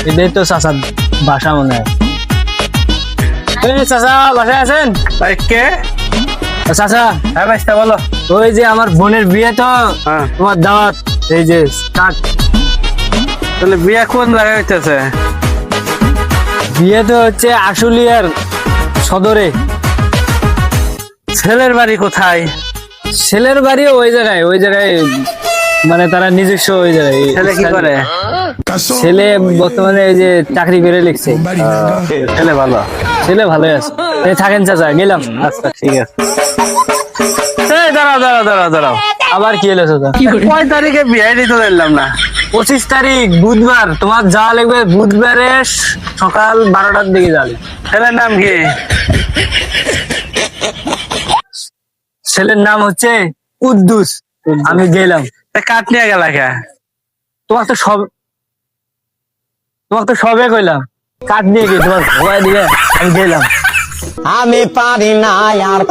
এটাই তো চাচার বাসা মনে হয়। চাচা বাসায় আছেন? ভাই কে? চাচা, হ্যাঁ ভাই বলো। ওই যে আমার বোনের বিয়ে তো, হ্যাঁ। তোমার দাওয়াত, এই যে কাঠ। তাহলে বিয়ে কোন জায়গায় হইতেছে? বিয়ে তো হচ্ছে আশুলিয়ার সদরে। ছেলের বাড়ি কোথায়? ছেলের বাড়িও ওই জায়গায় মানে তারা নিজস্ব ওই জায়গায়। ছেলে কি করে? ছেলে বর্তমানে এই যে চাকরি করে লিখছে। ছেলে ভালো। ছেলে ভালোই আছে। এই থাকেন চাচা, গেলাম। আচ্ছা ঠিক আছে। এই দাঁড়াও। আবার কি হলো চাচা? কয় তারিখে বিয়ে দিতে দিলাম না? 25 তারিখ বুধবার। তোমার যাওয়া লাগবে বুধবারে সকাল 12টার দিকে যাবে। ছেলের নাম কি? ছেলের নাম হচ্ছে কুদ্দুস। আমি গেলাম। কাঠ নিয়ে গেল কে? তোমার তো সবে কইলাম কাঠ নিয়ে গিয়ে তোমার ভয় দিবে। আমি গেলাম। আমি পারি না আর